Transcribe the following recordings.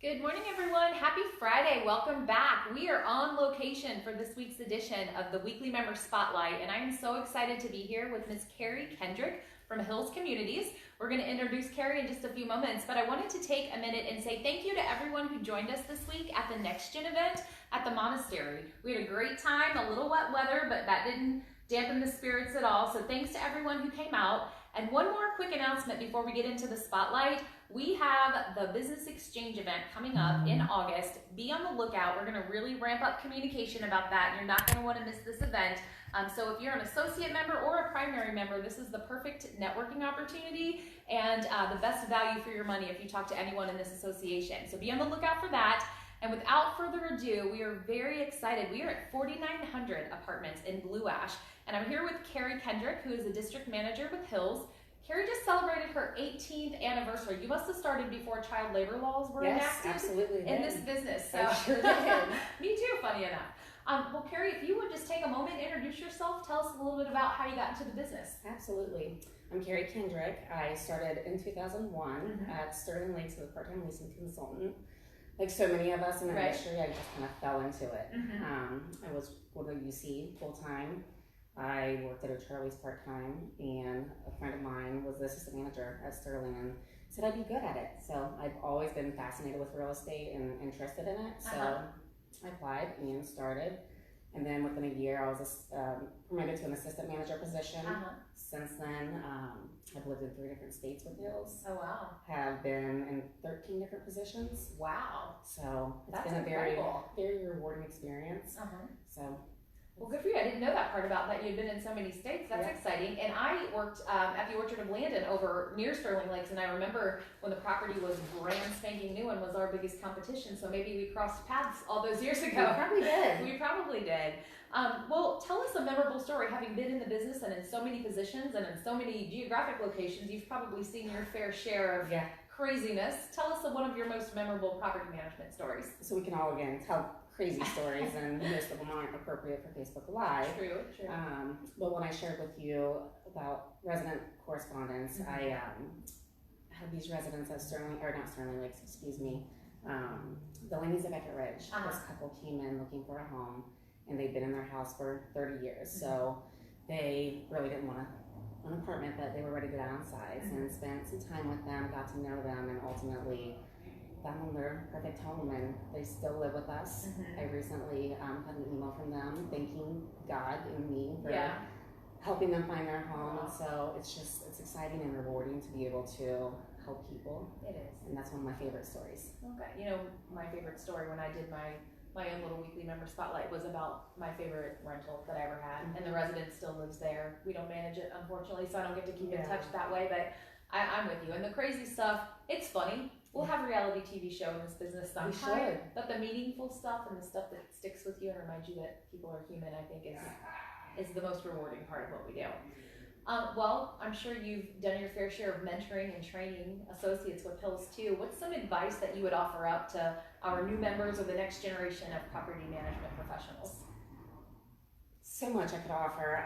Good morning, everyone. Happy Friday. Welcome back. We are on location for this week's edition of the Weekly Member Spotlight, and I'm so excited to be here with Ms. Carrie Kendrick from Hills Communities. We're going to introduce Carrie in just a few moments, but I wanted to take a minute and say thank you to everyone who joined us this week at the Next Gen event at the monastery. We had a great time, a little wet weather, but that didn't dampen the spirits at all, so thanks to everyone who came out. And one more quick announcement before we get into the spotlight. We have the Business Exchange event coming up in August. Be on the lookout. We're going to really ramp up communication about that. You're not going to want to miss this event. So if you're an associate member or a primary member, this is the perfect networking opportunity and the best value for your money if you talk to anyone in this association. So be on the lookout for that. And without further ado, we are very excited. We are at 4,900 apartments in Blue Ash. And I'm here with Carrie Kendrick, who is the district manager with Hills. Carrie just celebrated her 18th anniversary. You must have started before child labor laws were enacted absolutely in this business. So I sure did. Me too, funny enough. Well, Carrie, if you would just take a moment, introduce yourself, tell us a little bit about how you got into the business. Absolutely. I'm Carrie Kendrick. I started in 2001 at Sterling Lakes as a part-time leasing consultant. Like so many of us in the industry, I just kind of fell into it. I was with a UC full-time. I worked at a Charlie's part-time, and a friend of mine was the assistant manager at Sterling and said I'd be good at it. So I've always been fascinated with real estate and interested in it. So I applied and started. And then within a year, I was promoted to an assistant manager position. Since then, I've lived in 3 different states with Hills. Oh, wow. Have been in 13 different positions. Wow. So it's That's been a incredible. very rewarding experience. So. Well, good for you. I didn't know that part about that. You'd been in so many states. That's exciting. And I worked at the Orchard of Landon over near Sterling Lakes, and I remember when the property was brand spanking new and was our biggest competition. So maybe we crossed paths all those years ago. We probably did. We probably did. Well, tell us a memorable story. Having been in the business and in so many positions and in so many geographic locations, you've probably seen your fair share of craziness. Tell us one of your most memorable property management stories. So we can all, again, tell crazy stories, and most of them aren't appropriate for Facebook Live. True. But when I shared with you about resident correspondence, I had these residents at Sterling Lakes, excuse me, the Laney's of Beckett Ridge. This couple came in looking for a home, and they'd been in their house for 30 years. So they really didn't want an apartment, but they were ready to downsize, and spent some time with them, got to know them, and ultimately found them their perfect home, and they still live with us. I recently had an email from them thanking God and me for helping them find their home. And so it's exciting and rewarding to be able to help people. It is. And that's one of my favorite stories. Okay. You know, my favorite story when I did my own little weekly member spotlight was about my favorite rental that I ever had, and the resident still lives there. We don't manage it, unfortunately, so I don't get to keep in touch that way, but I'm with you. And the crazy stuff, it's funny. We'll have a reality TV show in this business sometime, but the meaningful stuff and the stuff that sticks with you and reminds you that people are human, I think is the most rewarding part of what we do. Well, I'm sure you've done your fair share of mentoring and training associates with Hills too. What's some advice that you would offer up to our new members or the next generation of property management professionals? So much I could offer,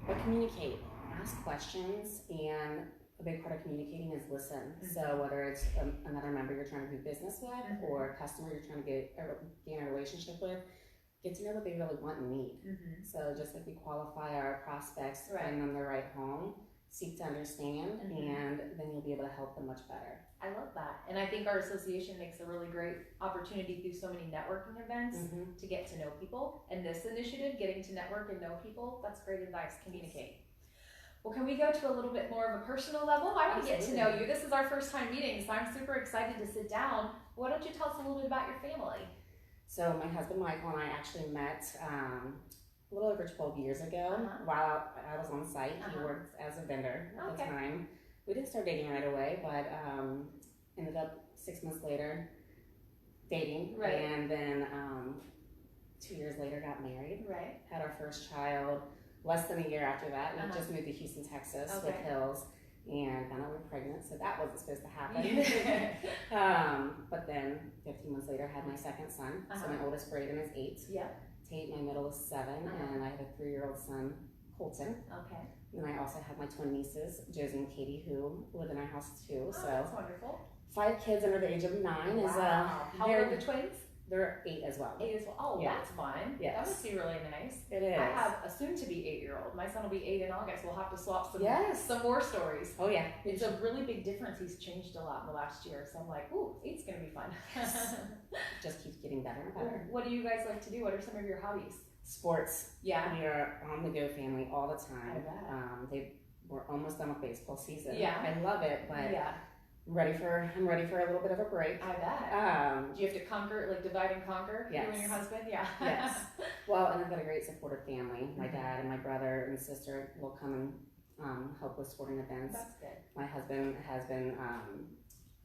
but communicate, ask questions, and a big part of communicating is listen. So whether it's another member you're trying to do business with or a customer you're trying to gain a relationship with, get to know what they really want and need. So just like we qualify our prospects, find them the right home, seek to understand, and then you'll be able to help them much better. I love that. And I think our association makes a really great opportunity through so many networking events to get to know people. And this initiative, getting to network and know people, that's great advice. Communicate. Well, can we go to a little bit more of a personal level? I want to get to know you. This is our first time meeting, so I'm super excited to sit down. Why don't you tell us a little bit about your family? So my husband Michael and I actually met a little over 12 years ago while I was on site. He worked as a vendor at the time. We didn't start dating right away, but ended up 6 months later dating. And then 2 years later got married. Had our first child less than a year after that. We just moved to Houston, Texas with Hills, and found out we were pregnant, so that wasn't supposed to happen. But then 15 months later, had my second son. So my oldest Braden is 8. Tate, my middle is 7, and I have a 3-year-old son, Colton. And then I also have my twin nieces, Josie and Katie, who live in our house too. So that's wonderful. 5 kids under the age of 9 is How old are the twins? They're 8 as well. 8 as well. Oh, Yeah. that's fun. Yes. That must be really nice. It is. I have a soon-to-be 8-year-old. My son will be 8 in August. We'll have to swap some more stories. Oh yeah. It's a really big difference. He's changed a lot in the last year. So I'm like, ooh, 8's gonna be fun. Just keeps getting better and better. What do you guys like to do? What are some of your hobbies? Sports. Yeah. We are on the go family all the time. I bet. We're almost done with baseball season. Yeah. I love it, but Yeah. I'm ready for a little bit of a break. I bet. Do you have to conquer, like divide and conquer? Yes. You and your husband? Yeah. Yes. Well, and I've got a great supportive family. My dad and my brother and sister will come and help with sporting events. That's good. My husband has been,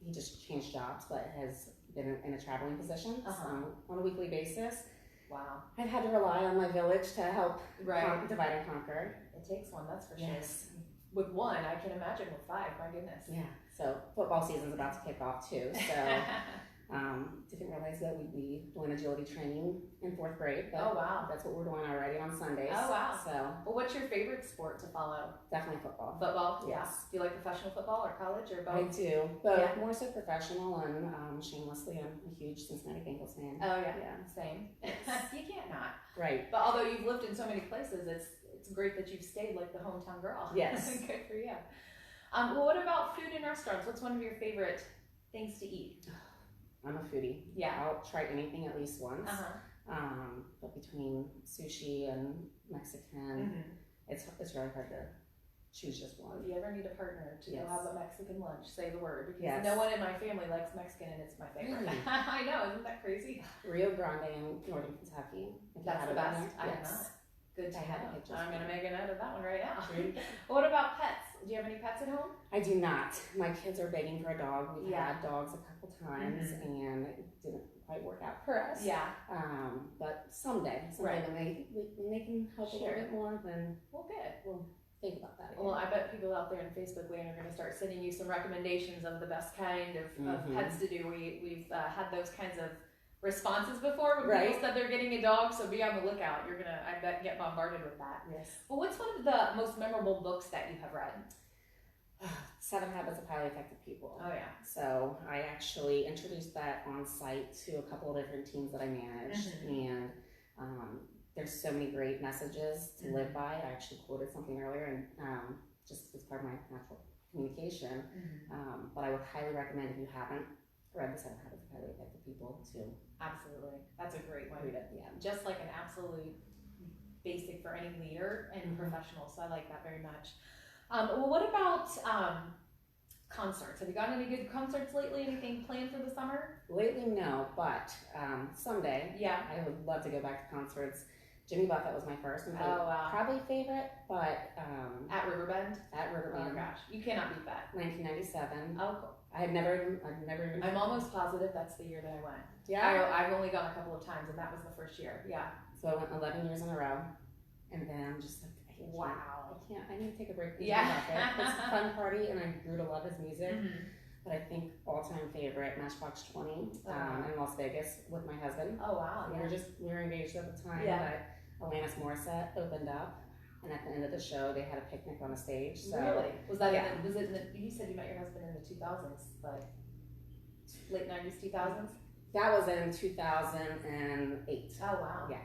he just changed jobs, but has been in a traveling position on a weekly basis. Wow. I've had to rely on my village to help divide and conquer. It takes one, that's for sure. Yes. With 1, I can imagine with 5, my goodness. Yeah. So football season's about to kick off too. So didn't realize that we'd be doing agility training in 4th grade. But oh wow. That's what we're doing already on Sundays. Oh wow. So well, what's your favorite sport to follow? definitely football. Football? Yes. Yeah. Do you like professional football or college or both? I do, but Yeah. more so professional and shamelessly, I'm a huge Cincinnati Bengals fan. Oh yeah. Yeah. Same. You can't not. Right. But although you've lived in so many places, it's great that you've stayed like the hometown girl. Yes. Good for you. Well, what about food and restaurants? What's one of your favorite things to eat? I'm a foodie. Yeah. I'll try anything at least once. Uh-huh. But between sushi and Mexican, it's really hard to choose just one. If you ever need a partner to go have a Mexican lunch, say the word, because Yes. no one in my family likes Mexican and it's my favorite. Really? I know, isn't that crazy? Rio Grande in northern Kentucky. If you That's have the it down best. there. I have Yes. not. Good to I had know. it just I'm going to now. make a note of that one right now. There you go. What about pets? Do you have any pets at home? I do not. My kids are begging for a dog. We've Yeah. had dogs a couple times and it didn't quite work out for us. Yeah. But someday Right. when they can help a Sure. little bit more, then Well, good. we'll think about that again. Well, I bet people out there in Facebook land are going to start sending you some recommendations of the best kind of pets to do. We've had those kinds of responses before when Right. people said they're getting a dog, so be on the lookout. You're gonna, I bet, get bombarded with that. Yes. Well, what's one of the most memorable books that you have read? 7 Habits of Highly Effective People. Oh yeah. So I actually introduced that on site to a couple of different teams that I managed, and there's so many great messages to live by. I actually quoted something earlier, and just as part of my natural communication. But I would highly recommend if you haven't read the 7 Habits of Highly Effective People to Absolutely, that's a great one. read it. Yeah. Just like an absolute basic for any leader and professional. So I like that very much. Well, what about concerts? Have you gone to any good concerts lately? Anything planned for the summer? Lately, no, but someday, Yeah. I would love to go back to concerts. Jimmy Buffett was my first and Oh wow. probably favorite, but At Riverbend? at Oh Riverbend, gosh, you cannot beat that. 1997. Oh, cool. I'd never. I'm almost positive that's the year that I went. Yeah. I've only gone a couple of times, and that was the first year. Yeah. So I went 11 years in a row, and then I'm just like, Wow. I need to take a break from Yeah. Jimmy Buffett. It's a fun party, and I grew to love his music. But I think all-time favorite, Matchbox 20 in Las Vegas with my husband. Oh wow. We were engaged at the time, Yeah. but Alanis Morissette opened up, and at the end of the show, they had a picnic on a stage. So Really? Was that? Yeah. Was it? You said you met your husband in the 2000s, like late 90s, 2000s. that was in 2008. Oh wow. Yeah.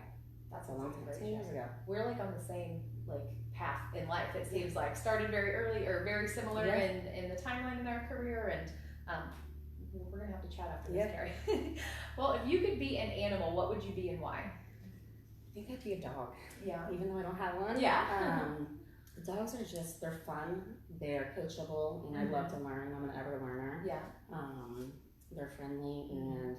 That's That's a long time. 10 years ago. We're like on the same like path in life. It seems like started very early or very similar Yeah. in the timeline in our career, and we're gonna have to chat after this, Yeah. Carrie. Well, if you could be an animal, what would you be and why? I think I'd be a dog. Yeah. Even though I don't have one. Yeah. Dogs are just, they're fun, they're coachable, and I love to learn. I'm an ever learner. Yeah. They're friendly, and they're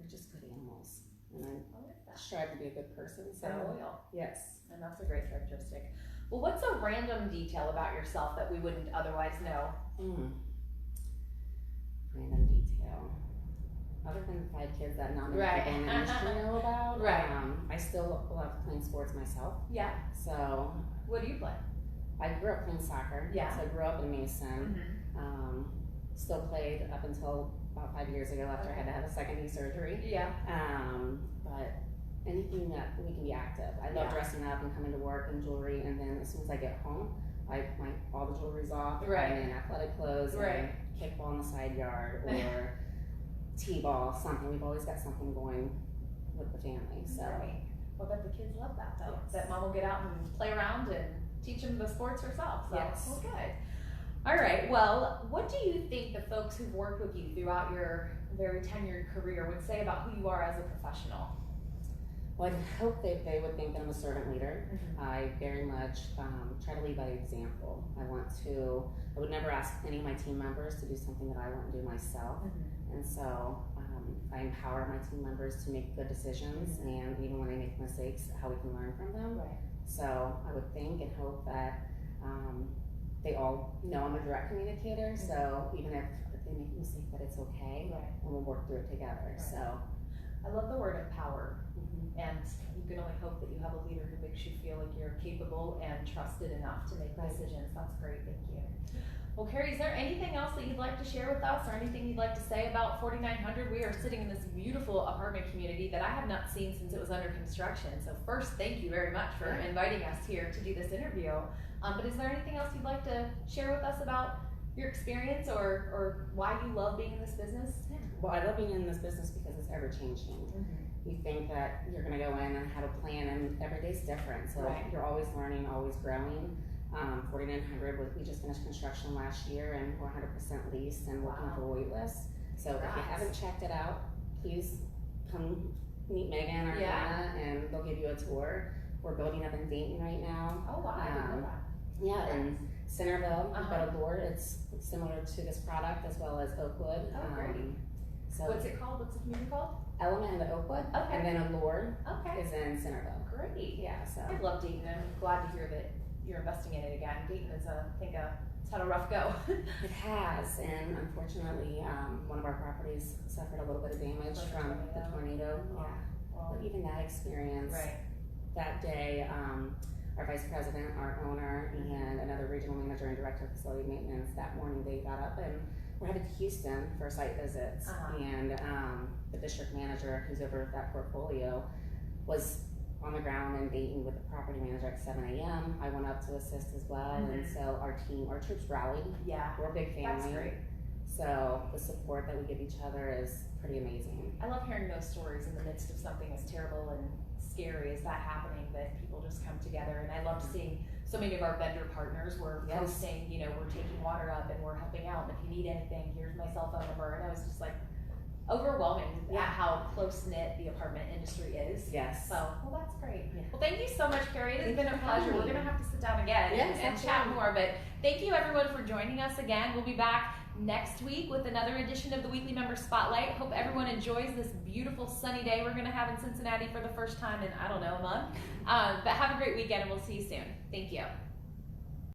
just good animals. And I like I that. strive to be a good person. So, And loyal. yes. And that's a great characteristic. Well, what's a random detail about yourself that we wouldn't otherwise know? Random detail. Other than 5 kids that not many Right. people in the industry know about, Right. I still love playing sports myself. Yeah. So What do you play? I grew up playing soccer. Yeah. So I grew up in Mason. Still played up until about 5 years ago after I had to have a second knee surgery. Yeah. But anything that we can be active. I love Yeah. dressing up and coming to work and jewelry, and then as soon as I get home, all the jewelry's off. Right. I'm in athletic clothes. Right. And kickball in the side yard or t-ball, something. We've always got something going with the family. So, right. Well, I bet the kids love that though. Yes. That mom will get out and play around and teach them the sports herself. So, yes. well, good. All right. Well, what do you think the folks who've worked with you throughout your very tenured career would say about who you are as a professional? Well, I hope they would think that I'm a servant leader. I very much try to lead by example. I would never ask any of my team members to do something that I wouldn't do myself. And so I empower my team members to make good decisions, and even when they make mistakes, how we can learn from them. Right. So I would think and hope that they all know I'm a direct communicator, so even if they make a mistake, that it's okay, Right. and we'll work through it together. Right. So I love the word empower. And you can only hope that you have a leader who makes you feel like you're capable and trusted enough to make Right. decisions. That's great, thank you. Well, Carrie, is there anything else that you'd like to share with us or anything you'd like to say about 4900? We are sitting in this beautiful apartment community that I have not seen since it was under construction. So first, thank you very much for inviting us here to do this interview. But is there anything else you'd like to share with us about your experience or why you love being in this business? yeah. Well, I love being in this business because it's ever changing. You think that you're going to go in and have a plan, and every day's different. So Right. you're always learning, always growing. 4900, we just finished construction last year, and we're 100% leased and working with a wait list. So if you Congrats. haven't checked it out, please come meet Megan or Hannah, and they'll give you a tour. We're building up in Dayton right now. Oh, wow, I didn't know that. Yeah, in Centerville, we've Uh-huh. got a board. It's similar to this product as well as Oakwood. Oh, great. So What's it called? What's the community called? Element in the Oakwood, Okay. and then Allure Okay. is in Centerville. Great. Yeah, so I love Dayton. I'm glad to hear that you're investing in it again. Dayton is, it's had a rough go. it has, and unfortunately, one of our properties suffered a little bit of damage From the from the tornado. Yeah, Well, but even that experience, right. that day, our vice president, our owner, and another regional manager and director of facility maintenance that morning, they got up and we're headed to Houston for site visits. And the district manager who's over that portfolio was on the ground in Dayton with the property manager at 7 a.m. I went up to assist as well, and so our troops rallied. Yeah. We're a big family. That's great. So the support that we give each other is pretty amazing. I love hearing those stories in the midst of something as terrible and scary as that happening, that people just come together. And I loved seeing so many of our vendor partners were posting, we're taking water up and we're helping out. And if you need anything, here's my cell phone number. And I was just like overwhelming at how close knit the apartment industry is. Yes. So, well, that's great. Yeah. Well, thank you so much, Carrie. It has been a Thank you for pleasure. having We're me. going to have to sit down again and chat more. But thank you, everyone, for joining us again. We'll be back next week with another edition of the Weekly Member Spotlight. Hope everyone enjoys this beautiful sunny day we're going to have in Cincinnati for the first time in, I don't know, a month. But have a great weekend, and we'll see you soon. Thank you.